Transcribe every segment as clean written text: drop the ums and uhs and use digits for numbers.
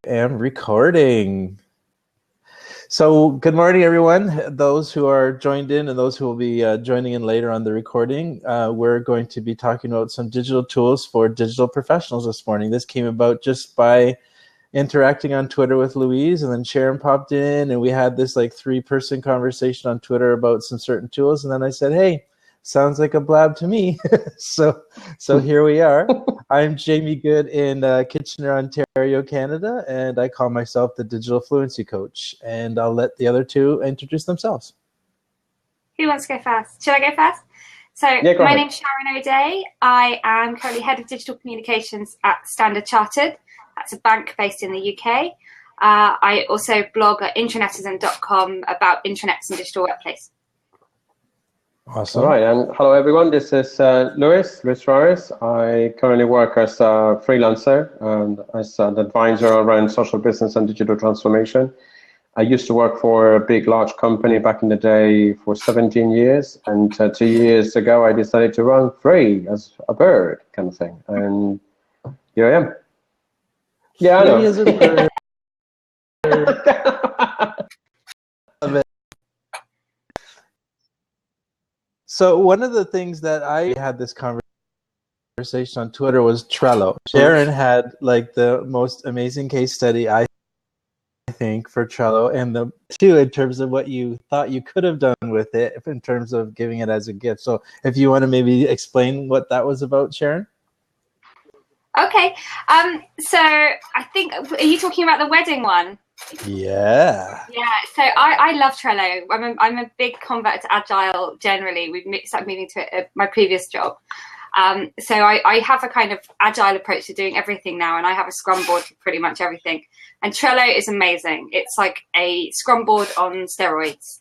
am recording. So good morning, everyone. Those who are joined in and those who will be joining in later on the recording, we're going to be talking about some digital tools for digital professionals this morning. This came about just by interacting on Twitter with Louise, and then Sharon popped in, and we had this like 3-person conversation on Twitter about some certain tools. And then I said, hey, sounds like a blab to me. so here we are. I'm Jamie Good in Kitchener, Ontario, Canada, and I call myself the Digital Fluency Coach. And I'll let the other two introduce themselves. Who wants to go first? Should I go first? So my name's Sharon O'Day. I am currently Head of Digital Communications at Standard Chartered. That's a bank based in the UK. I also blog at intranetizen.com about intranets and digital workplace. Awesome. All right, and hello everyone. This is Luis Suarez. I currently work as a freelancer and as an advisor around social business and digital transformation. I used to work for a big, large company back in the day for 17 years, and 2 years ago I decided to run free as a bird kind of thing, and here I am. Yeah, I know. Free as a bird. So one of the things that I had this conversation on Twitter was Trello. Sharon had like the most amazing case study, I think, for Trello, and the two in terms of what you thought you could have done with it in terms of giving it as a gift. So if you want to maybe explain what that was about, Sharon? Okay. So I think, are you talking about the wedding one? Yeah. Yeah. So I love Trello. I'm a big convert to Agile generally. We've started moving to it at my previous job. So I have a kind of Agile approach to doing everything now, and I have a Scrum board for pretty much everything. And Trello is amazing. It's like a Scrum board on steroids.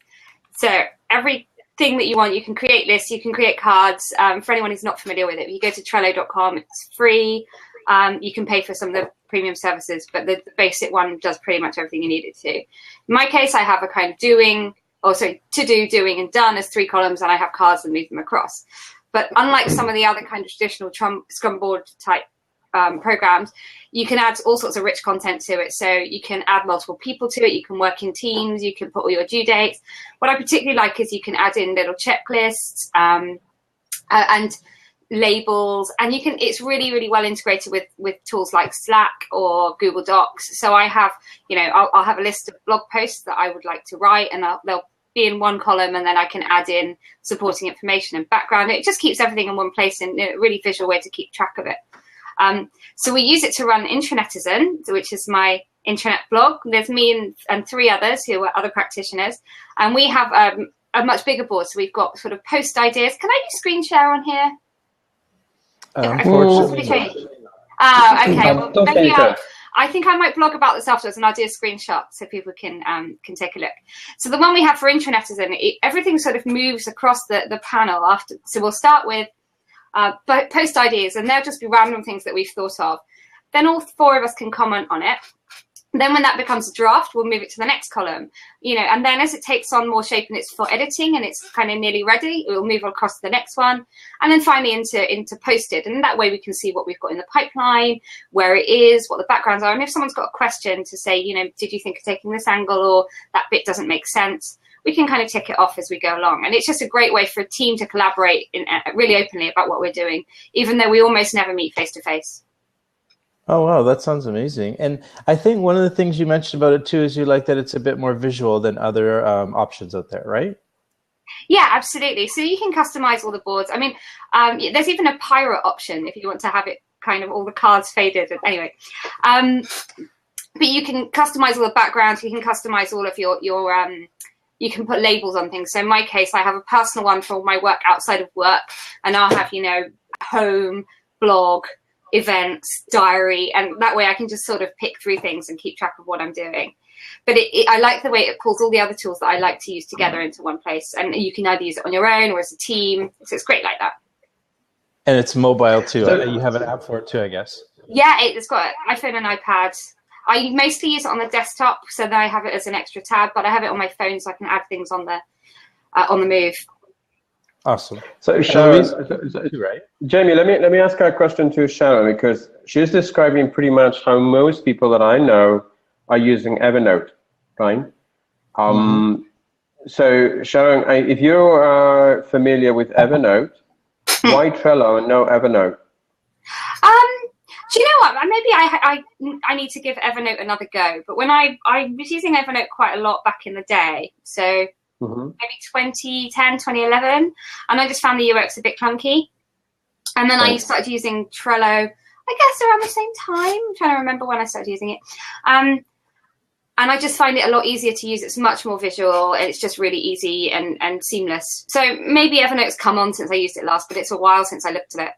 So everything that you want, you can create lists, you can create cards. For anyone who's not familiar with it, you go to Trello.com. It's free. You can pay for some of the premium services, but the basic one does pretty much everything you need it to. In my case, I have a kind of to do, doing, and done as 3 columns, and I have cards that move them across. But unlike some of the other kind of traditional Scrum board type programs, you can add all sorts of rich content to it. So you can add multiple people to it. You can work in teams. You can put all your due dates. What I particularly like is you can add in little checklists and labels, and it's really, really well integrated with tools like Slack or Google Docs. So I have, I'll have a list of blog posts that I would like to write, and they'll be in one column, and then I can add in supporting information and background. It just keeps everything in one place in a really visual way to keep track of it. So we use it to run Intranetizen, which is my intranet blog. There's me and 3 others who are other practitioners, and we have a much bigger board. So we've got sort of post ideas. Can I use screen share on here? Unfortunately. Okay. Well, maybe I think I might blog about this afterwards, and I'll do a screenshot so people can take a look. So the one we have for Intranetizen, everything sort of moves across the panel after. So we'll start with post ideas, and they'll just be random things that we've thought of. Then all 4 of us can comment on it. Then when that becomes a draft, we'll move it to the next column, and then as it takes on more shape and it's for editing and it's kind of nearly ready, we'll move across to the next one. And then finally into posted. And that way we can see what we've got in the pipeline, where it is, what the backgrounds are. And if someone's got a question to say, did you think of taking this angle, or that bit doesn't make sense, we can kind of tick it off as we go along. And it's just a great way for a team to collaborate really openly about what we're doing, even though we almost never meet face to face. Oh, wow, that sounds amazing. And I think one of the things you mentioned about it, too, is you like that it's a bit more visual than other options out there, right? Yeah, absolutely. So you can customize all the boards. I mean, there's even a pirate option if you want to have it kind of all the cards faded. Anyway, but you can customize all the backgrounds. You can customize all of your you can put labels on things. So in my case, I have a personal one for my work outside of work, and I'll have, home, blog, events, diary, and that way I can just sort of pick through things and keep track of what I'm doing. But I like the way it pulls all the other tools that I like to use together into one place, and you can either use it on your own or as a team. So it's great like that. And it's mobile too. You have an app for it too, I guess. Yeah, it's got an iPhone and iPad. I mostly use it on the desktop, so then I have it as an extra tab, but I have it on my phone so I can add things on the move. Awesome. So Sharon, right? Jamie, let me ask a question to Sharon, because she's describing pretty much how most people that I know are using Evernote, right? So Sharon, if you are familiar with Evernote, why Trello and no Evernote? Do you know what? Maybe I need to give Evernote another go. But when I was using Evernote quite a lot back in the day, so maybe 2010, 2011, and I just found the UX a bit clunky. And then I started using Trello, I guess around the same time. I'm trying to remember when I started using it. And I just find it a lot easier to use. It's much more visual, and it's just really easy and seamless. So maybe Evernote's come on since I used it last, but it's a while since I looked at it.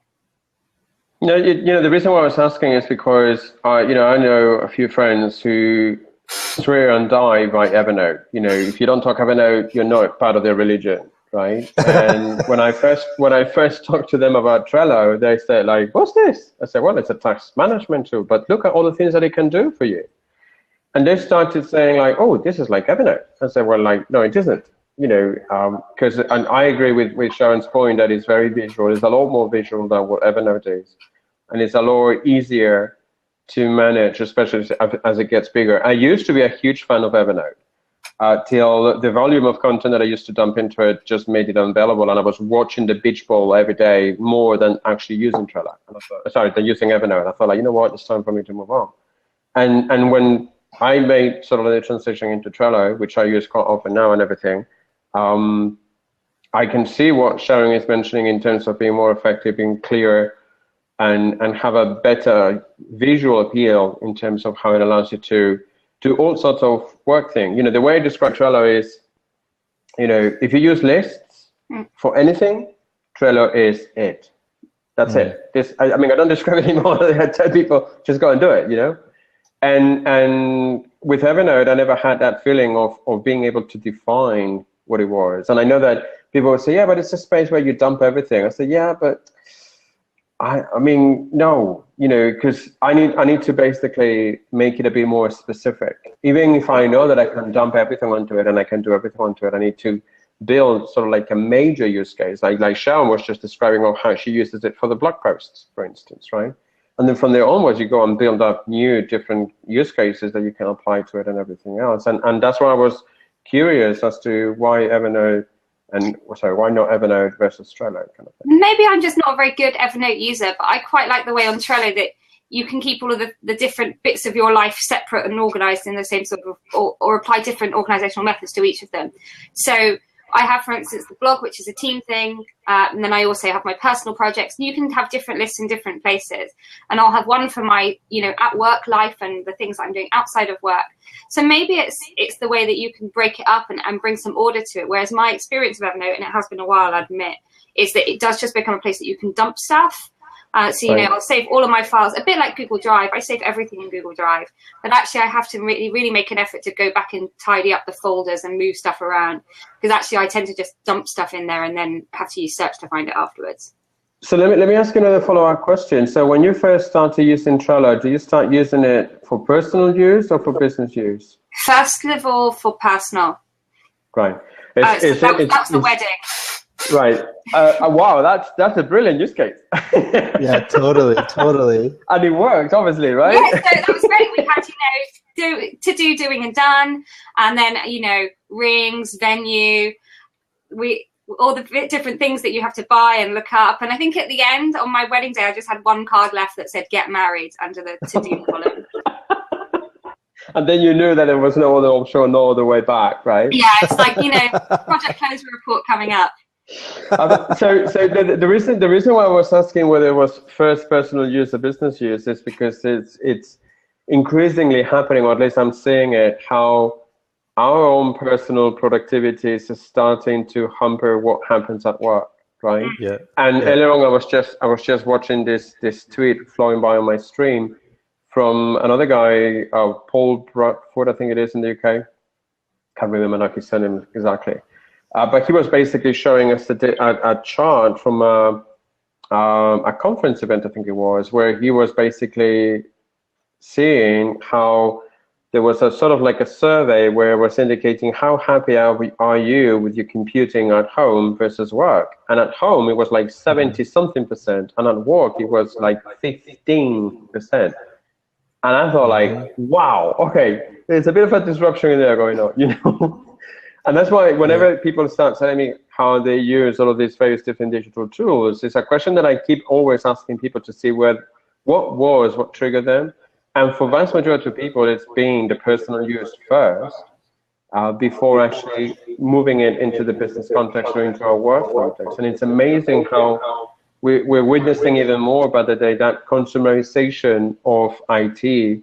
No, the reason why I was asking is because I know a few friends who swear and die by Evernote. If you don't talk Evernote, you're not part of their religion, right? And when I first talked to them about Trello, they said, like, "What's this?" I said, "Well, it's a task management tool, but look at all the things that it can do for you." And they started saying, like, "Oh, this is like Evernote." I said, "Well, like, no, it isn't." Because and I agree with Sharon's point that it's very visual. It's a lot more visual than what Evernote is, and it's a lot easier to manage, especially as it gets bigger. I used to be a huge fan of Evernote till the volume of content that I used to dump into it just made it unbearable, and I was watching the beach ball every day more than actually using Trello. And than using Evernote. I thought, like, you know what, it's time for me to move on. And when I made sort of the transition into Trello, which I use quite often now and everything, I can see what Sharon is mentioning in terms of being more effective, being clearer, and have a better visual appeal in terms of how it allows you to do all sorts of work things. The way I describe Trello is, if you use lists for anything, Trello is it. That's it. I don't describe it anymore. I tell people, just go and do it, And with Evernote, I never had that feeling of being able to define what it was. And I know that people would say, yeah, but it's a space where you dump everything. I say, yeah, but no, because I need to basically make it a bit more specific. Even if I know that I can dump everything onto it and I can do everything onto it, I need to build sort of like a major use case. Like Sharon was just describing of how she uses it for the blog posts, for instance, right? And then from there onwards, you go and build up new different use cases that you can apply to it and everything else. And that's why I was curious as to why Evernote why not Evernote versus Trello kind of thing. Maybe I'm just not a very good Evernote user, but I quite like the way on Trello that you can keep all of the different bits of your life separate and organized in the same sort of, or apply different organizational methods to each of them. So I have, for instance, the blog, which is a team thing, and then I also have my personal projects. And you can have different lists in different places. And I'll have one for my, at work life and the things that I'm doing outside of work. So maybe it's the way that you can break it up and bring some order to it. Whereas my experience of Evernote, and it has been a while, I admit, is that it does just become a place that you can dump stuff. I'll save all of my files, a bit like Google Drive. I save everything in Google Drive, but actually I have to really, really make an effort to go back and tidy up the folders and move stuff around, because actually I tend to just dump stuff in there and then have to use search to find it afterwards. So let me ask you another follow-up question. So when you first started using Trello, do you start using it for personal use or for business use? First of all, for personal. Right. That's the wedding. Right. Wow, that's a brilliant use case. Yeah, totally. And it worked, obviously, right? Yeah, so that was great. We had, doing and done, and then, rings, venue, all the different things that you have to buy and look up. And I think at the end, on my wedding day, I just had one card left that said "Get married" under the to-do column. And then you knew that there was no other option, no other way back, right? Yeah, it's like, project closure report coming up. So the reason why I was asking whether it was first personal use or business use is because it's increasingly happening, or at least I'm seeing it, how our own personal productivity is starting to hamper what happens at work, right? Yeah. And earlier on, I was just watching this tweet flowing by on my stream from another guy, Paul Bradford, I think it is, in the UK. Can't remember his surname exactly. But he was basically showing us a chart from a conference event, I think it was, where he was basically seeing how there was a sort of like a survey where it was indicating how happy are you with your computing at home versus work. And at home, it was like 70-something%. And at work, it was like 15%. And I thought, like, wow, okay, there's a bit of a disruption in there going on, you know? And that's why whenever people start telling me how they use all of these various different digital tools, it's a question that I keep always asking people to see what triggered them. And for vast majority of people, it's been the personal use first, before actually moving it into the business context or into our work context. And it's amazing how we're witnessing even more by the day that consumerization of IT,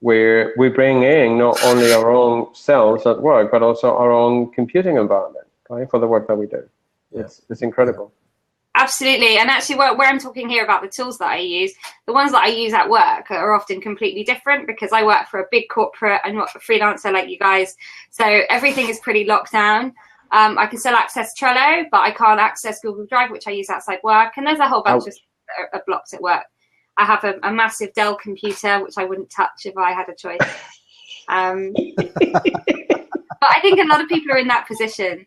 where we bring in not only our own selves at work, but also our own computing environment, right, for the work that we do. It's incredible. Absolutely. And actually, where I'm talking here about the tools that I use, the ones that I use at work are often completely different because I work for a big corporate. I'm not a freelancer like you guys. So everything is pretty locked down. I can still access Trello, but I can't access Google Drive, which I use outside work. And there's a whole bunch of that are blocked at work. I have a massive Dell computer, which I wouldn't touch if I had a choice. But I think a lot of people are in that position.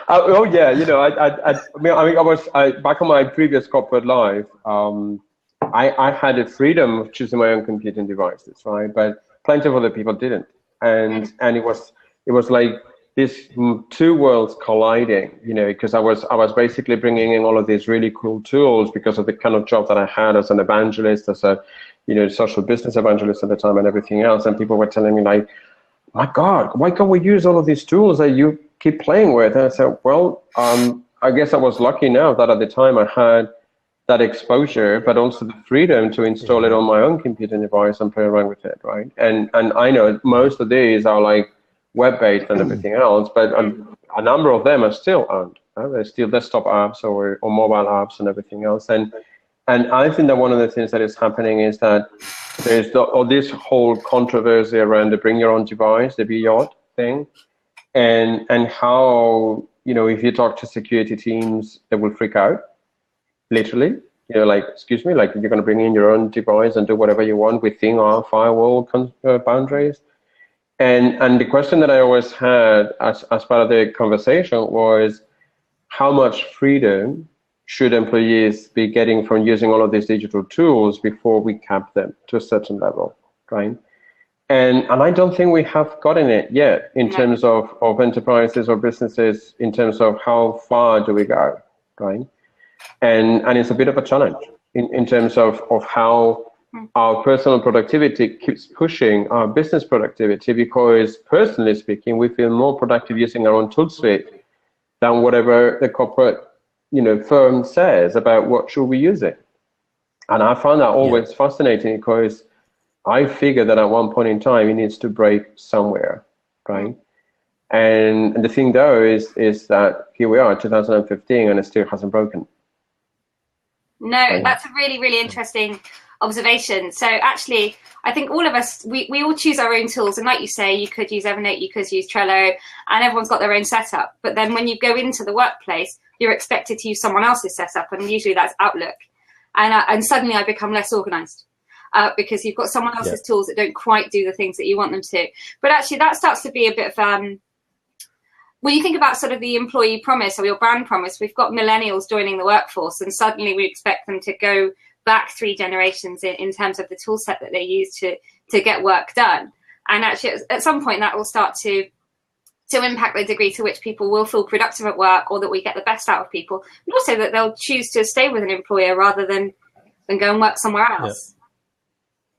Oh yeah, you know, I mean, I was back on my previous corporate life. I had the freedom of choosing my own computing devices, right? But plenty of other people didn't, and it was like these two worlds colliding, you know, because I was basically bringing in all of these really cool tools because of the kind of job that I had as an evangelist, as a, you know, social business evangelist at the time and everything else, and people were telling me like, my God, why can't we use all of these tools that you keep playing with? And I said, well, I guess I was lucky enough that at the time I had that exposure, but also the freedom to install it on my own computer device and play around with it, right? And I know most of these are like web-based and everything else, but a number of them are still owned. They're still desktop apps or mobile apps and everything else. And I think that one of the things that is happening is that there's this whole controversy around the bring your own device, the BYOD thing, and how, you know, if you talk to security teams, they will freak out, literally. You know, like, excuse me, like you're going to bring in your own device and do whatever you want within our firewall boundaries. And the question that I always had as part of the conversation was, how much freedom should employees be getting from using all of these digital tools before we cap them to a certain level, right? And I don't think we have gotten it yet in terms of enterprises or businesses, in terms of how far do we go, right? And it's a bit of a challenge in terms of how our personal productivity keeps pushing our business productivity, because personally speaking, we feel more productive using our own tool suite than whatever the corporate, you know, firm says about what should we use it. And I found that always fascinating, because I figured that at one point in time it needs to break somewhere, right? And the thing though is that here we are, 2015, and it still hasn't broken. No, that's a really, really interesting observation. So actually, I think all of us, we all choose our own tools. And like you say, you could use Evernote, you could use Trello, and everyone's got their own setup. But then when you go into the workplace, you're expected to use someone else's setup, and usually that's Outlook. And suddenly I become less organized because you've got someone else's tools that don't quite do the things that you want them to. But actually that starts to be a bit of, when you think about sort of the employee promise or your brand promise, we've got millennials joining the workforce, and suddenly we expect them to go back 3 generations in terms of the tool set that they use to get work done. And actually at some point that will start to impact the degree to which people will feel productive at work, or that we get the best out of people, and also that they'll choose to stay with an employer rather than go and work somewhere else.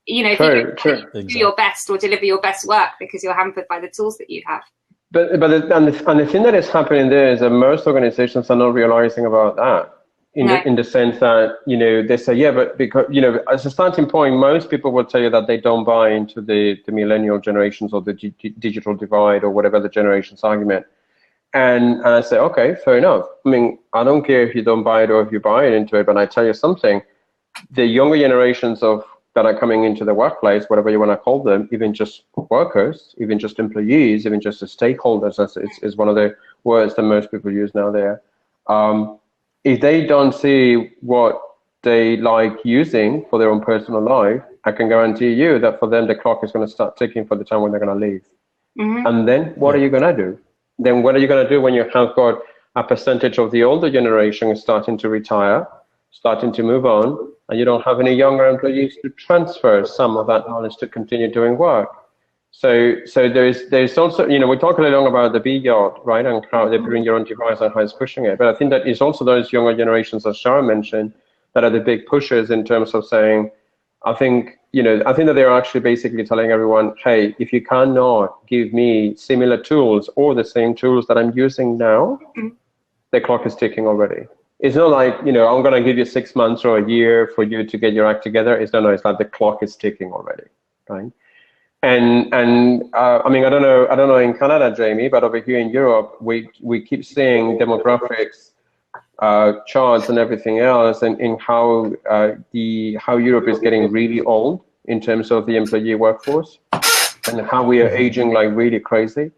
You know, if you do your best or deliver your best work because you're hampered by the tools that you have. But the thing that is happening there is that most organizations are not realizing about that. In the sense that, you know, they say, but because, you know, as a starting point, most people will tell you that they don't buy into the millennial generations or the digital divide or whatever the generations argument. And I say, okay, fair enough. I mean, I don't care if you don't buy it or if you buy it into it, but I tell you something, the younger generations that are coming into the workplace, whatever you want to call them, even just workers, even just employees, even just the stakeholders, is one of the words that most people use now there. If they don't see what they like using for their own personal life, I can guarantee you that for them, the clock is going to start ticking for the time when they're going to leave. Mm-hmm. And then what are you going to do? Then what are you going to do when you have got a percentage of the older generation starting to retire, starting to move on, and you don't have any younger employees to transfer some of that knowledge to continue doing work. So there's also, we talk a little about the B-yard, right, and how they bring your own device and how it's pushing it. But I think that it's also those younger generations, as Sharon mentioned, that are the big pushers in terms of saying, I think that they're actually basically telling everyone, hey, if you cannot give me similar tools or the same tools that I'm using now, the clock is ticking already. It's not like, I'm going to give you 6 months or a year for you to get your act together. It's like the clock is ticking already, right? And I mean, I don't know in Canada, Jamie, but over here in Europe, we keep seeing demographics, charts and everything else, and in how Europe is getting really old in terms of the employee workforce, and how we are aging like really crazy.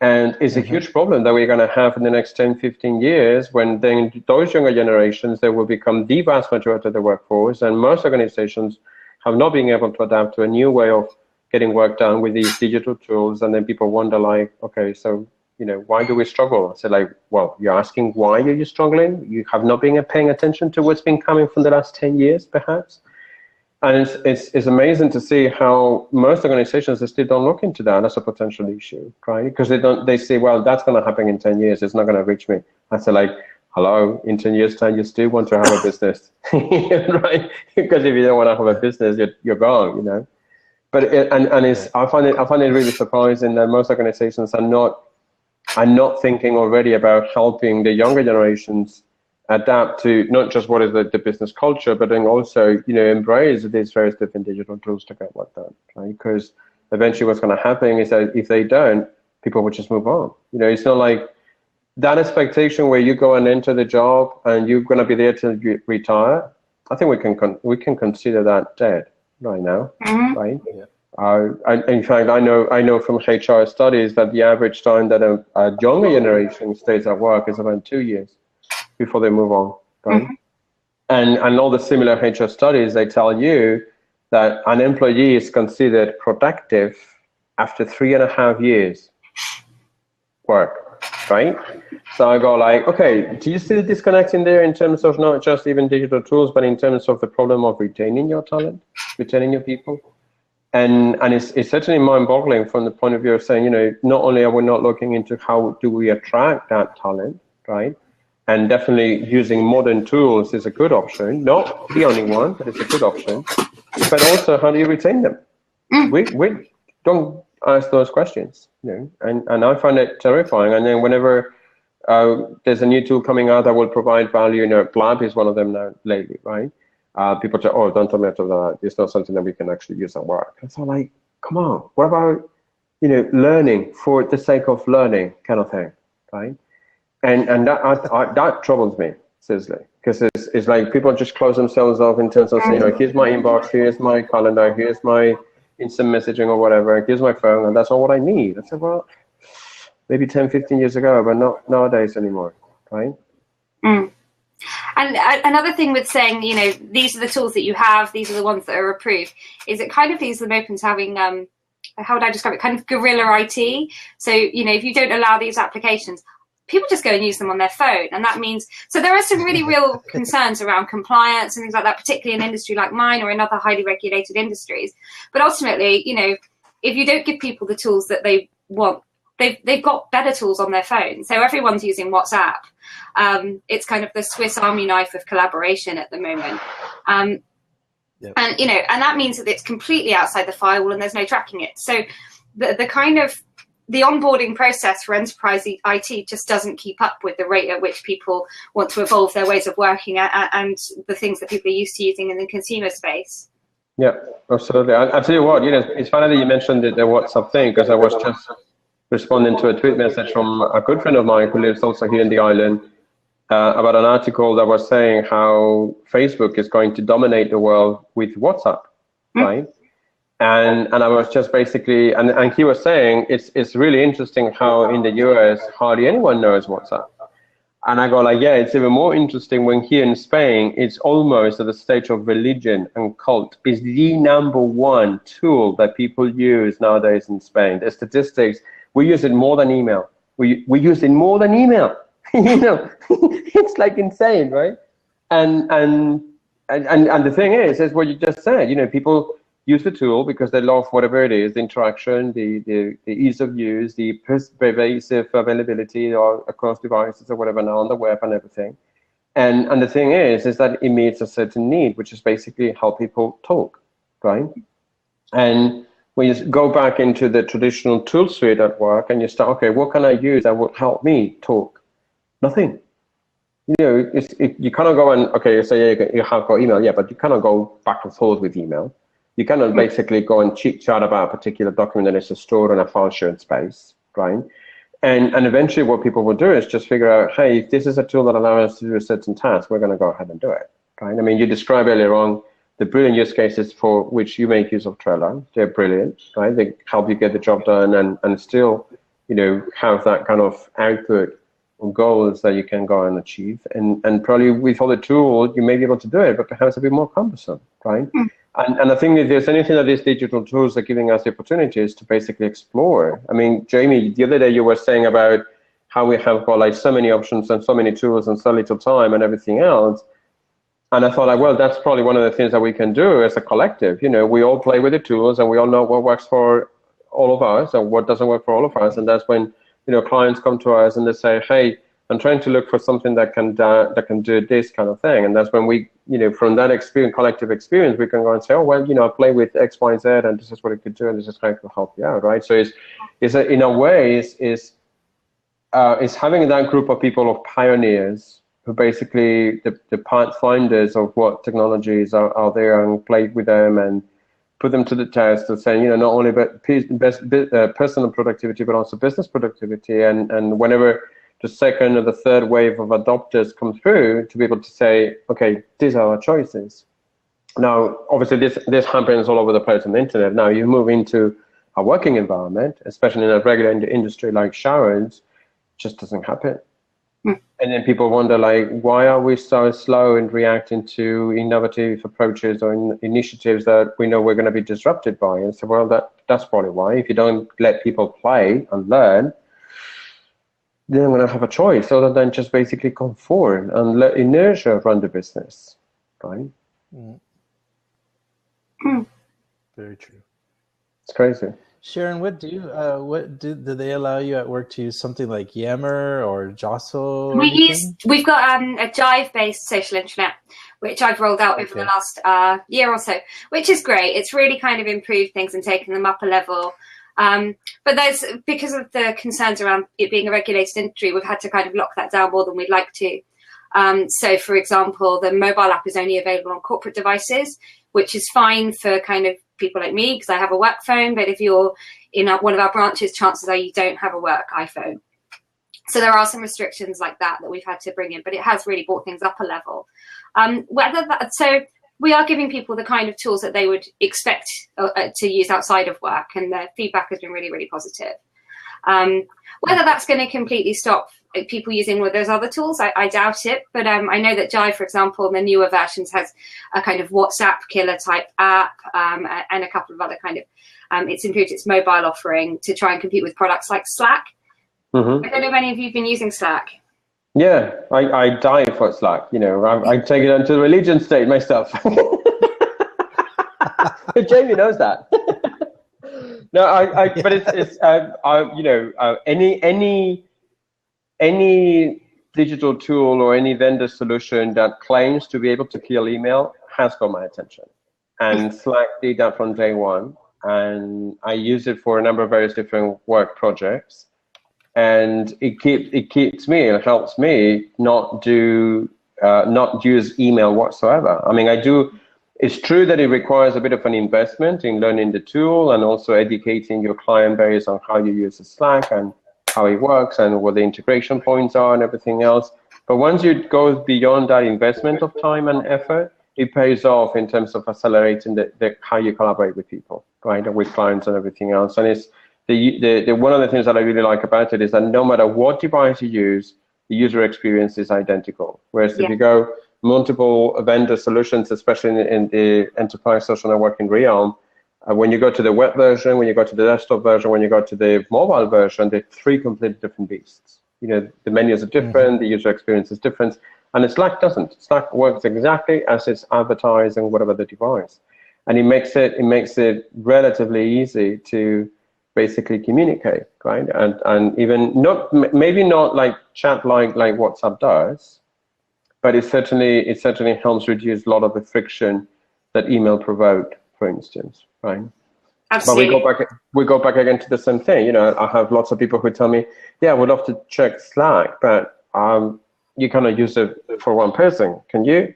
And it's a huge problem that we're going to have in the next 10, 15 years, when then those younger generations, they will become the vast majority of the workforce, and most organizations have not been able to adapt to a new way of getting work done with these digital tools. And then people wonder, like, okay, so why do we struggle? So like, well, you're asking why are you struggling? You have not been paying attention to what's been coming from the last 10 years, perhaps. And it's amazing to see how most organizations, they still don't look into that as a potential issue, right? Because they say, well, that's going to happen in 10 years. It's not going to reach me. I say, like, hello, in 10 years time, you still want to have a business, right? Because if you don't want to have a business, you're gone, But I find it really surprising that most organizations are not thinking already about helping the younger generations adapt to not just what is the business culture, but then also embrace these various different digital tools to get work done, right? Because eventually what's going to happen is that if they don't, people will just move on. It's not like that expectation where you go and enter the job and you're going to be there till you retire. I think we can consider that dead right now, right? Yeah. In fact, I know from HR studies that the average time that a younger generation stays at work is around 2 years before they move on, right? And all the similar HR studies, they tell you that an employee is considered productive after 3.5 years work, right? So I go like, okay, do you see the disconnect in there in terms of not just even digital tools, but in terms of the problem of retaining your talent, retaining your people? And it's certainly mind-boggling from the point of view of saying, not only are we not looking into how do we attract that talent, right? And definitely using modern tools is a good option, not the only one, but it's a good option. But also, how do you retain them? We don't ask those questions, and I find it terrifying. And then whenever there's a new tool coming out that will provide value, Blab is one of them now lately, right? People say, oh, don't tell me after that. It's not something that we can actually use at work. And so I'm like, come on, what about, learning for the sake of learning kind of thing, right? And that troubles me, seriously, because it's like people just close themselves off in terms of saying, here's my inbox, here's my calendar, here's my instant messaging or whatever, here's my phone, and that's all what I need. I said, well, maybe 10, 15 years ago, but not nowadays anymore, right? And another thing with saying, these are the tools that you have, these are the ones that are approved, is it kind of leaves them open to having, how would I describe it, kind of guerrilla IT. So, if you don't allow these applications, people just go and use them on their phone. And that means, so there are some really real concerns around compliance and things like that, particularly in an industry like mine or in other highly regulated industries. But ultimately, if you don't give people the tools that they want, they've got better tools on their phone. So everyone's using WhatsApp. It's kind of the Swiss Army knife of collaboration at the moment. Yep. And, and that means that it's completely outside the firewall and there's no tracking it. So the onboarding process for enterprise IT just doesn't keep up with the rate at which people want to evolve their ways of working and the things that people are used to using in the consumer space. Yeah, absolutely. I'll tell you what, it's funny that you mentioned the WhatsApp thing, because I was just responding to a tweet message from a good friend of mine who lives also here in the island about an article that was saying how Facebook is going to dominate the world with WhatsApp, right? And I was just basically, and he was saying it's really interesting how in the US hardly anyone knows WhatsApp. And I go like, yeah, it's even more interesting when here in Spain, it's almost at the stage of religion and cult. Is the #1 tool that people use nowadays in Spain. The statistics, we use it more than email. We use it more than email. It's like insane, right? And And the thing is what you just said. People use the tool because they love whatever it is, the interaction, the ease of use, the pervasive availability or across devices or whatever now on the web and everything. And the thing is that it meets a certain need, which is basically how people talk, right? And when you go back into the traditional tool suite at work and you start, okay, what can I use that will help me talk? Nothing. You cannot go and, okay, you say you have got email, yeah, but you cannot go back and forth with email. You cannot basically go and chit chat about a particular document that is stored on a file shared space, right? And eventually what people will do is just figure out, hey, if this is a tool that allows us to do a certain task, we're going to go ahead and do it, right? I mean, you described earlier on the brilliant use cases for which you make use of Trello. They're brilliant, right? They help you get the job done and still, have that kind of output or goals that you can go and achieve. And probably with other tools, you may be able to do it, but perhaps a bit more cumbersome, right? And I think if there's anything that these digital tools are giving us the opportunities to basically explore. I mean, Jamie, the other day you were saying about how we have got like so many options and so many tools and so little time and everything else. And I thought, like, well, that's probably one of the things that we can do as a collective. We all play with the tools and we all know what works for all of us and what doesn't work for all of us. And that's when, clients come to us and they say, hey, I'm trying to look for something that can do this kind of thing. And that's when we, from that experience, collective experience, we can go and say, oh, well, I play with X, Y, Z, and this is what it could do, and this is how it can help you out, right? So in a way, is having that group of people, of pioneers, who basically the pathfinders of what technologies are there, and play with them and put them to the test of saying, not only personal productivity, but also business productivity. And whenever the second or the third wave of adopters come through, to be able to say, okay, these are our choices. Now, obviously, this happens all over the place on the internet. Now, you move into a working environment, especially in a regular industry like Sharon's, just doesn't happen. And then people wonder, like, why are we so slow in reacting to innovative approaches or initiatives that we know we're going to be disrupted by? And so, well, that's probably why. If you don't let people play and learn, then I'm going to have a choice other than just basically conform and let inertia run the business, right? Very true. It's crazy. Sharon, do they allow you at work to use something like Yammer or Jostle? We've got a Jive-based social intranet, which I've rolled out over the last year or so, which is great. It's really kind of improved things and taken them up a level. But because of the concerns around it being a regulated industry, we've had to kind of lock that down more than we'd like to. So, for example, the mobile app is only available on corporate devices, which is fine for kind of people like me because I have a work phone. But if you're in one of our branches, chances are you don't have a work iPhone. So there are some restrictions like that we've had to bring in, but it has really brought things up a level. So we are giving people the kind of tools that they would expect to use outside of work, and the feedback has been really, really positive. Whether that's going to completely stop people using with those other tools, I doubt it. But I know that Jive, for example, in the newer versions has a kind of WhatsApp killer type app and a couple of other kind of, it's improved its mobile offering to try and compete with products like Slack. Mm-hmm. I don't know if any of you have been using Slack. Yeah, I die for Slack. I take it onto the religion state myself. Jamie knows that. No, but it's any digital tool or any vendor solution that claims to be able to kill email has got my attention. And Slack did that from day one. And I use it for a number of various different work projects. And it keeps me and helps me not use email whatsoever. I mean, it's true that it requires a bit of an investment in learning the tool and also educating your client base on how you use the Slack and how it works and what the integration points are and everything else. But once you go beyond that investment of time and effort, it pays off in terms of accelerating the how you collaborate with people, right, and with clients and everything else. And it's the one of the things that I really like about it is that no matter what device you use, the user experience is identical. Whereas if you go multiple vendor solutions, especially in the enterprise social networking realm, when you go to the web version, when you go to the desktop version, when you go to the mobile version, they're three completely different beasts. The menus are different, the user experience is different, And Slack doesn't. Slack works exactly as it's advertised on whatever the device. And it makes it relatively easy to basically communicate, right? And even maybe not like chat like WhatsApp does, but it certainly helps reduce a lot of the friction that email provoked, for instance, right? Absolutely. But we go back again to the same thing. You know, I have lots of people who tell me, yeah, I would love to check Slack, but you cannot use it for one person, can you?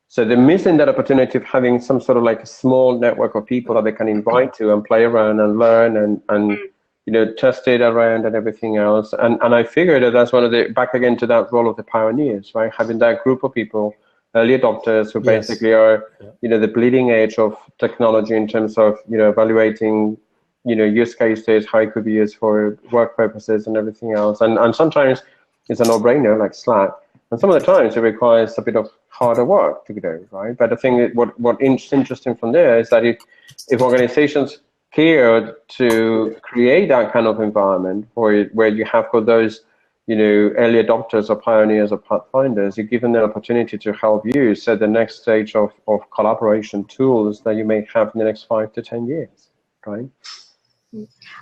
So they're missing that opportunity of having some sort of like a small network of people that they can invite to and play around and learn and you know, test it around and everything else. And I figured that that's one of the, back again to that role of the pioneers, right? Having that group of people, early adopters who basically are, you know, the bleeding edge of technology in terms of, you know, evaluating, you know, use cases, how it could be used for work purposes and everything else. And sometimes it's a no-brainer like Slack. And some of the times it requires a bit of harder work to do, right? But I think what's interesting from there is that if organizations cared to create that kind of environment where you have got those, you know, early adopters or pioneers or pathfinders, you give them the opportunity to help you set the next stage of collaboration tools that you may have in the next 5 to 10 years, right?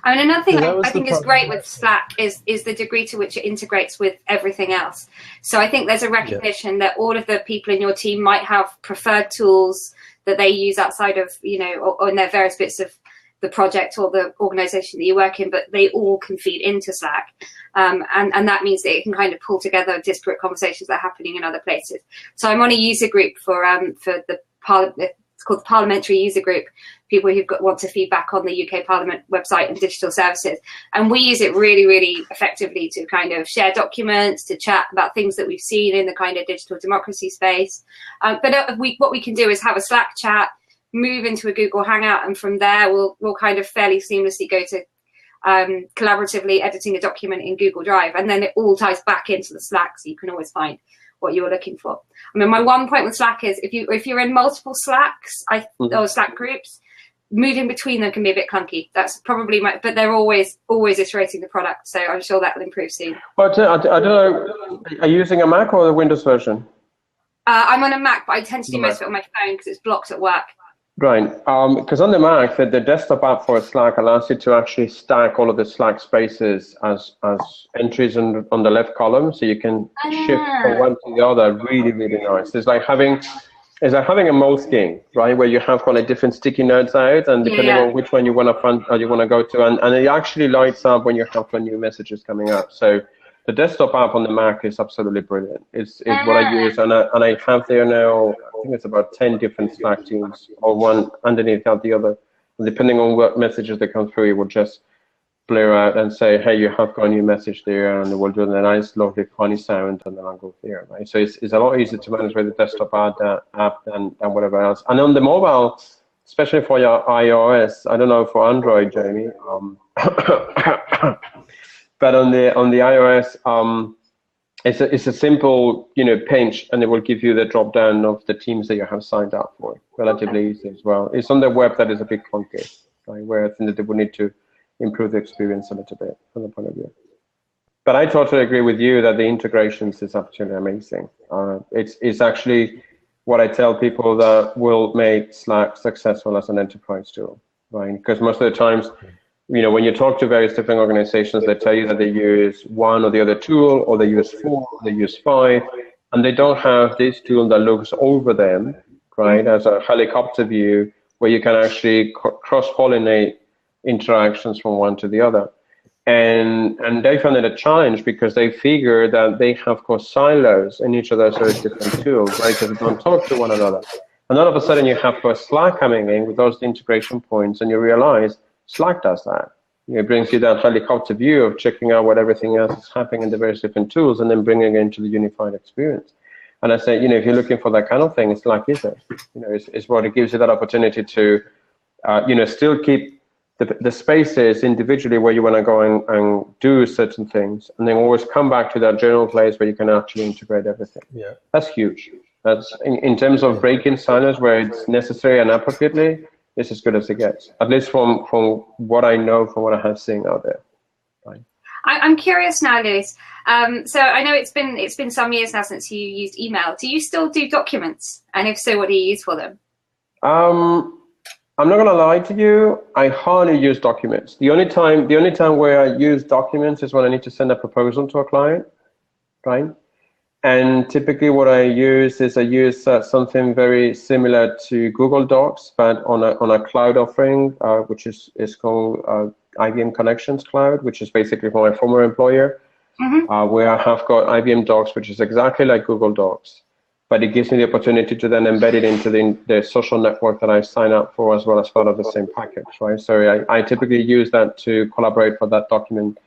I mean, another thing I think is great with Slack is the degree to which it integrates with everything else. So I think there's a recognition that all of the people in your team might have preferred tools that they use outside of, you know, or in their various bits of the project or the organization that you work in, but they all can feed into Slack. And that means that it can kind of pull together disparate conversations that are happening in other places. So I'm on a user group for the it's called the Parliamentary User Group, people who want to feedback on the UK Parliament website and digital services. And we use it really, really effectively to kind of share documents, to chat about things that we've seen in the kind of digital democracy space. But what we can do is have a Slack chat, move into a Google Hangout, and from there we'll kind of fairly seamlessly go to collaboratively editing a document in Google Drive, and then it all ties back into the Slack, so you can always find what you're looking for. I mean, my one point with Slack is if you're in multiple Slacks or Slack groups, moving between them can be a bit clunky. That's probably but they're always iterating the product, so I'm sure that will improve soon. But I don't know, are you using a Mac or the Windows version? I'm on a Mac, but I tend to do most of it on my phone because it's blocked at work. Right, because on the Mac, the desktop app for Slack allows you to actually stack all of the Slack spaces as entries on the left column, so you can shift from one to the other. Really, really nice. It's like having a Moleskine, right, where you have kind of different sticky notes out, and depending on which one you want to go to, and it actually lights up when you have new messages coming up. So the desktop app on the Mac is absolutely brilliant. It's what I use, and I have there now, I think it's about 10 different Slack teams, or one underneath the other. And depending on what messages that come through, it will just blare out and say, hey, you have got a new message there, and it will do a nice, lovely, funny sound, and then I'll go there, right? So it's a lot easier to manage with the desktop app than whatever else. And on the mobile, especially for your iOS, I don't know for Android, Jamie, but on the iOS, it's a simple, you know, pinch, and it will give you the drop down of the teams that you have signed up for. Relatively easy as well. It's on the web that is a bit clunky, right? Where I think that they will need to improve the experience a little bit from the point of view. But I totally agree with you that the integrations is absolutely amazing. It's actually what I tell people that will make Slack successful as an enterprise tool, right? Because most of the times, you know, when you talk to various different organizations, they tell you that they use one or the other tool, or they use 4, or they use 5, and they don't have this tool that looks over them, right, as a helicopter view, where you can actually cross-pollinate interactions from one to the other. And they found it a challenge because they figure that they have got silos in each of those different tools, right, because they don't talk to one another. And all of a sudden you have got Slack coming in with those integration points, and you realize Slack does that. It brings you that helicopter view of checking out what everything else is happening in the various different tools, and then bringing it into the unified experience. And I say, you know, if you're looking for that kind of thing, Slack is it. You know, it's what it gives you that opportunity to, you know, still keep the spaces individually where you want to go and do certain things, and then always come back to that general place where you can actually integrate everything. Yeah, that's huge. That's in terms of breaking silos where it's necessary and appropriately. It's as good as it gets, at least from what I know, from what I have seen out there. Right. I'm curious now, Lewis. So I know it's been some years now since you used email. Do you still do documents? And if so, what do you use for them? I'm not gonna lie to you. I hardly use documents. The only time where I use documents is when I need to send a proposal to a client, right? And typically, what I use is something very similar to Google Docs, but on a cloud offering, which is called IBM Connections Cloud, which is basically for my former employer, where I have got IBM Docs, which is exactly like Google Docs, but it gives me the opportunity to then embed it into the social network that I sign up for as well as part of the same package, right? So I typically use that to collaborate for that document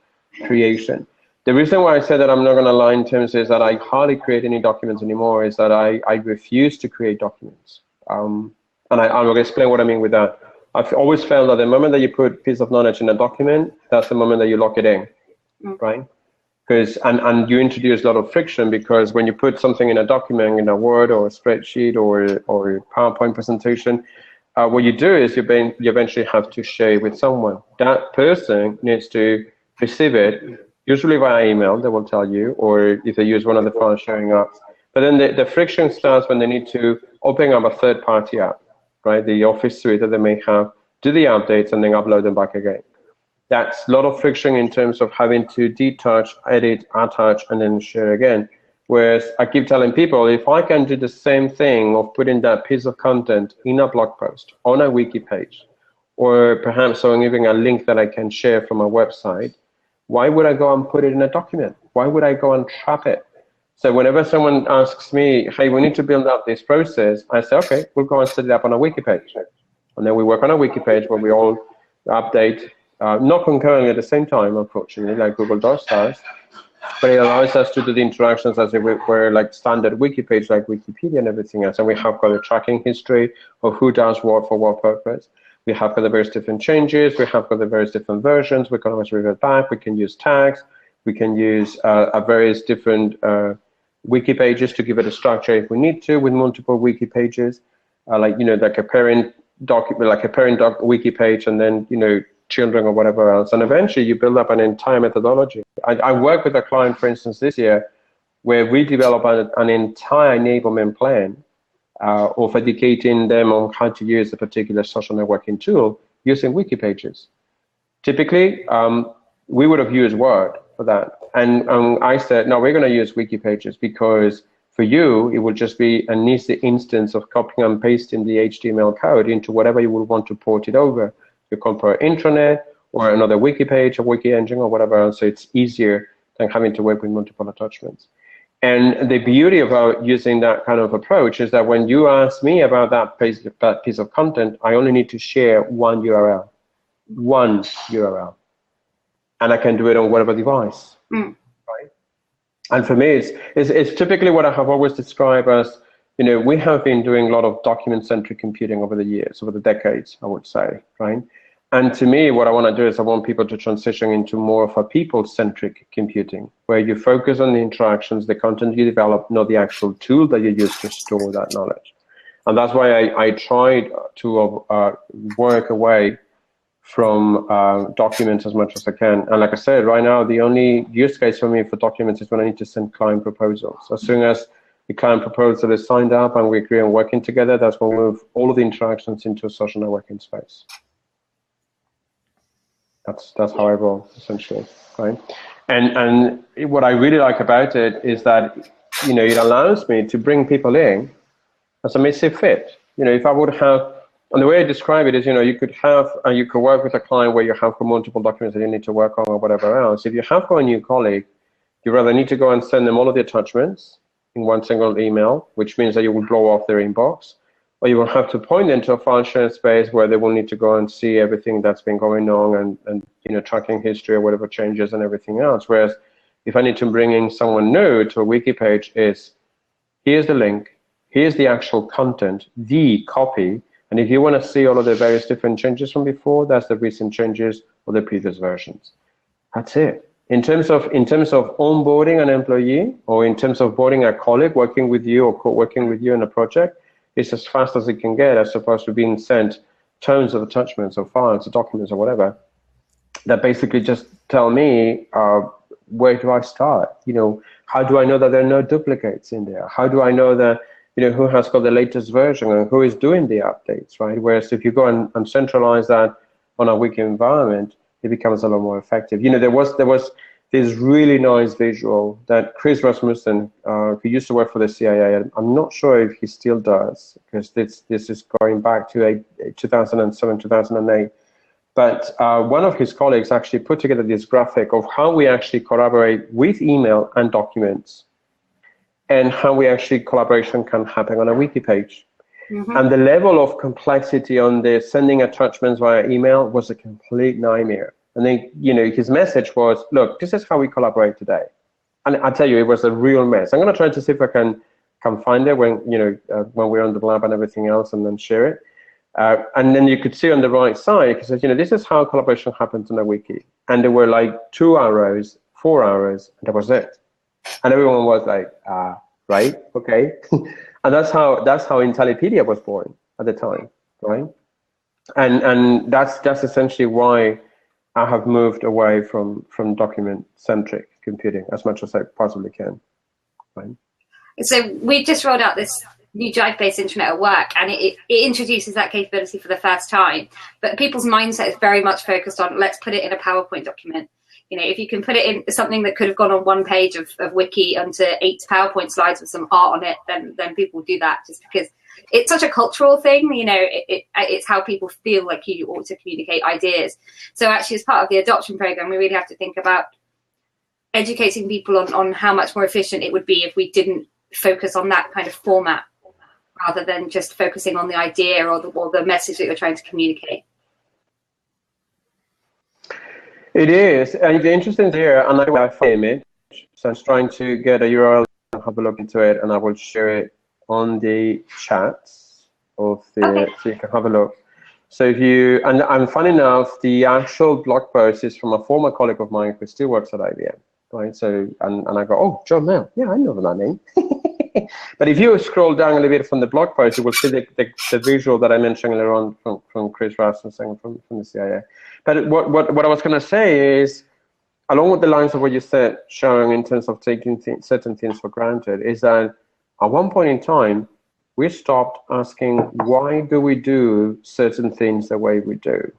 creation. The reason why I said that I'm not going to lie in terms is that I hardly create any documents anymore is that I refuse to create documents. And I'm going to explain what I mean with that. I've always felt that the moment that you put a piece of knowledge in a document, that's the moment that you lock it in, right? And you introduce a lot of friction because when you put something in a document, in a Word or a spreadsheet or a PowerPoint presentation, what you do is you eventually have to share it with someone. That person needs to receive it, usually via email, they will tell you, or if they use one of the file sharing apps. But then the friction starts when they need to open up a third-party app, right? The Office suite that they may have, do the updates, and then upload them back again. That's a lot of friction in terms of having to detach, edit, attach, and then share again. Whereas I keep telling people, if I can do the same thing of putting that piece of content in a blog post, on a wiki page, or perhaps on even a link that I can share from a website, why would I go and put it in a document? Why would I go and trap it? So whenever someone asks me, hey, we need to build up this process, I say, okay, we'll go and set it up on a wiki page. And then we work on a wiki page where we all update, not concurrently at the same time, unfortunately, like Google Docs does, but it allows us to do the interactions as if it were like standard wiki page, like Wikipedia and everything else. And we have got a tracking history of who does what for what purpose. We have got the various different changes. We have got the various different versions. We can always revert back. We can use tags. We can use various different wiki pages to give it a structure if we need to, with multiple wiki pages, like a parent document, like a parent doc wiki page, and then children or whatever else. And eventually you build up an entire methodology. I work with a client, for instance, this year, where we develop an entire enablement plan of educating them on how to use a particular social networking tool using wiki pages. Typically, we would have used Word for that. And I said, no, we're going to use wiki pages because for you, it will just be an easy instance of copying and pasting the HTML code into whatever you would want to port it over. You compare intranet or another wiki page, a wiki engine, or whatever else, so it's easier than having to work with multiple attachments. And the beauty about using that kind of approach is that when you ask me about that piece of content, I only need to share one URL, and I can do it on whatever device, right? And for me, it's typically what I have always described as, we have been doing a lot of document-centric computing over the years, over the decades, I would say, right? And to me, what I want to do is I want people to transition into more of a people-centric computing, where you focus on the interactions, the content you develop, not the actual tool that you use to store that knowledge. And that's why I tried to work away from documents as much as I can. And like I said, right now, the only use case for me for documents is when I need to send client proposals. As soon as the client proposal is signed up and we agree on working together, that's when we move all of the interactions into a social networking space. That's how I roll, essentially, right? And what I really like about it is that, it allows me to bring people in as a massive fit. If I would have, and the way I describe it is, you could work with a client where you have multiple documents that you need to work on or whatever else. If you have got a new colleague, you rather need to go and send them all of the attachments in one single email, which means that you will blow off their inbox, or you will have to point them to a file share space where they will need to go and see everything that's been going on and tracking history or whatever changes and everything else. Whereas if I need to bring in someone new to a wiki page, here's the link, here's the actual content, the copy, and if you want to see all of the various different changes from before, that's the recent changes or the previous versions. That's it. In terms of onboarding an employee, or in terms of boarding a colleague working with you or co-working with you in a project, it's as fast as it can get, as opposed to being sent tons of attachments or files or documents or whatever. that basically just tell me where do I start? How do I know that there are no duplicates in there? How do I know that who has got the latest version and who is doing the updates, right? Whereas if you go and centralize that on a wiki environment, it becomes a lot more effective. There was this really nice visual that Chris Rasmussen, who used to work for the CIA, I'm not sure if he still does, because this is going back to 2007, 2008. But one of his colleagues actually put together this graphic of how we actually collaborate with email and documents, and how we actually collaboration can happen on a wiki page. Mm-hmm. And the level of complexity on the sending attachments via email was a complete nightmare. And then, his message was, look, this is how we collaborate today. And I tell you, it was a real mess. I'm going to try to see if I can find it when we're on the lab and everything else, and then share it. And then you could see on the right side, because this is how collaboration happens on a wiki. And there were like 2 arrows, 4 arrows, and that was it. And everyone was like, right, okay. And that's how IntelliPedia was born at the time, right? And that's essentially why I have moved away from document-centric computing as much as I possibly can, right? So we just rolled out this new Drive-based intranet at work, and it introduces that capability for the first time. But people's mindset is very much focused on, let's put it in a PowerPoint document. If you can put it in something that could have gone on one page of wiki onto 8 PowerPoint slides with some art on it, then people do that, just because it's such a cultural thing. It's how people feel like you ought to communicate ideas. So actually, as part of the adoption program, we really have to think about educating people on how much more efficient it would be if we didn't focus on that kind of format, rather than just focusing on the idea or the message that you're trying to communicate. It is, and the interesting there, and I have an image, so I'm trying to get a URL and have a look into it, and I will share it on the chats so you can have a look. So if you, and funny enough, the actual blog post is from a former colleague of mine who still works at IBM, right? So, and I go, oh, John Mail, yeah, I know that name. But if you scroll down a little bit from the blog post, you will see the visual that I mentioned earlier on from Chris Rasmussen from the CIA. But what I was going to say is, along with the lines of what you said, Sharon, in terms of taking certain things for granted, is that at one point in time, we stopped asking, why do we do certain things the way we do,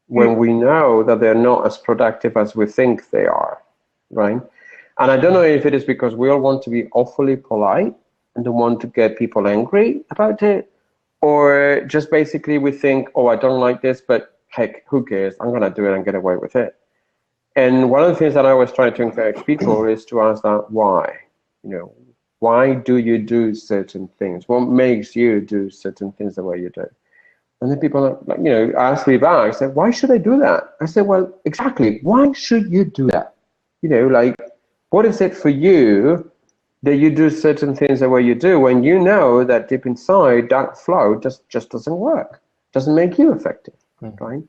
when we know that they're not as productive as we think they are, right? And I don't know if it is because we all want to be awfully polite and don't want to get people angry about it, or just basically we think, oh, I don't like this, but heck, who cares? I'm going to do it and get away with it. And one of the things that I always try to encourage people is to ask that why. Why do you do certain things? What makes you do certain things the way you do? And then people, ask me back, say, why should I do that? I say, well, exactly. Why should you do that? What is it for you that you do certain things the way you do when you know that deep inside that flow just doesn't work, doesn't make you effective, right?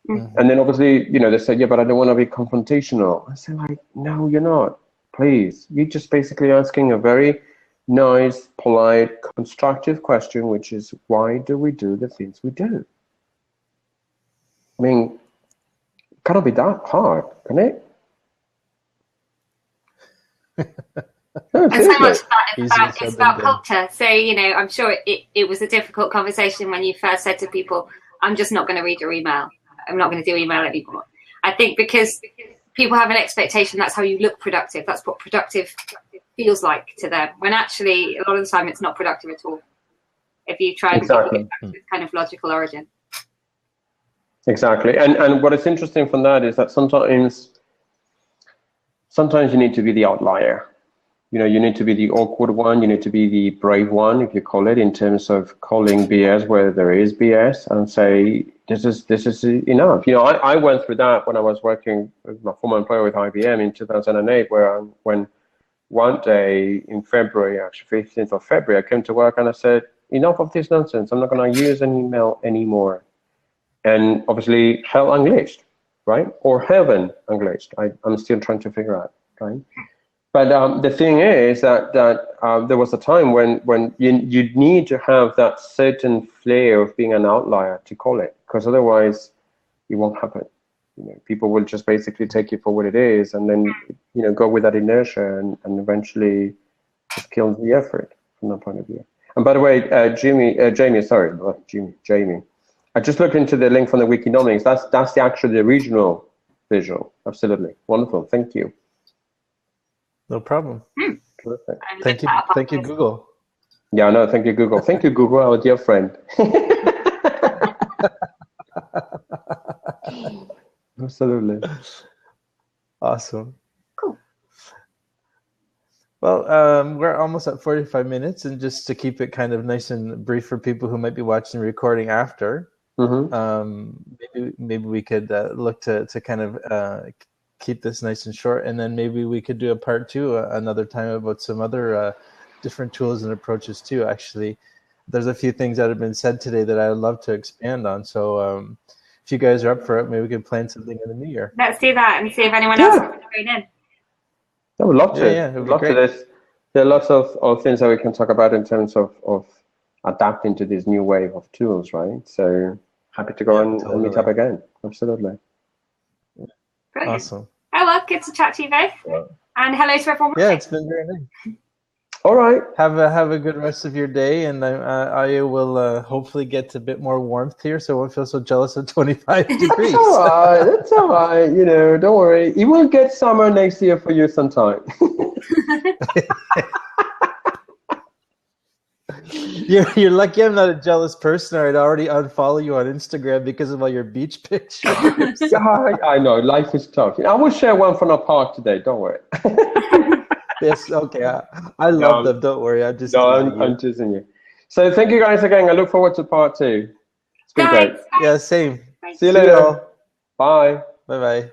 Mm-hmm. And then obviously, they say, yeah, but I don't want to be confrontational. I say, no, you're not. Please, you're just basically asking a very nice, polite, constructive question, which is, why do we do the things we do? I mean, it cannot be that hard, can it? And so much of that is about culture. So, I'm sure it was a difficult conversation when you first said to people, I'm just not going to read your email. I'm not going to do email anymore. I think because people have an expectation that's how you look productive. That's what productive feels like to them, when actually a lot of the time it's not productive at all, if you try and get back to this kind of logical origin. Exactly. And what is interesting from that is that sometimes you need to be the outlier. You need to be the awkward one. You need to be the brave one, if you call it, in terms of calling BS where there is BS, and say, this is enough. I went through that when I was working with my former employer with IBM in 2008, when one day in February, actually 15th of February, I came to work and I said, enough of this nonsense. I'm not going to use an email anymore. And obviously, hell unleashed, right? Or heaven unleashed. I'm still trying to figure out, right? But the thing is that there was a time when you need to have that certain flair of being an outlier to call it, because otherwise it won't happen, people will just basically take it for what it is, and then go with that inertia, and eventually it kills the effort from that point of view. And by the way, Jamie, I just looked into the link from the Wikinomics. That's the original visual. Absolutely wonderful. Thank you. No problem. Perfect. Thank you, Google. Yeah, no, thank you, Google. Thank you, Google, our dear friend. Absolutely. Awesome. Cool. Well, we're almost at 45 minutes, and just to keep it kind of nice and brief for people who might be watching the recording after, maybe we could look to kind of keep this nice and short, and then maybe we could do a part 2 another time about some other different tools and approaches too. Actually, there's a few things that have been said today that I'd love to expand on. So if you guys are up for it, maybe we could plan something in the new year. Let's do that and see if anyone else wants to join in. I would love to. Yeah, it would be great. There are lots of things that we can talk about in terms of adapting to this new wave of tools, right? So happy to go and meet up again. Absolutely. Brilliant. Awesome. Oh, well, good to chat to you both. Yeah. And hello to everyone. Yeah, it's been very nice. All right. Have a good rest of your day, and I will hopefully get a bit more warmth here, so I won't feel so jealous of 25 degrees. That's all right. That's all right. Don't worry. It will get summer next year for you sometime. You're lucky I'm not a jealous person, or I'd already unfollow you on Instagram because of all your beach pictures. I know. Life is tough. I will share one from our park today. Don't worry. Yes, okay. I love them. Don't worry. I'm teasing you. So thank you guys again. I look forward to part 2. It's been great. Yeah, same. See you later. Bye. Bye-bye.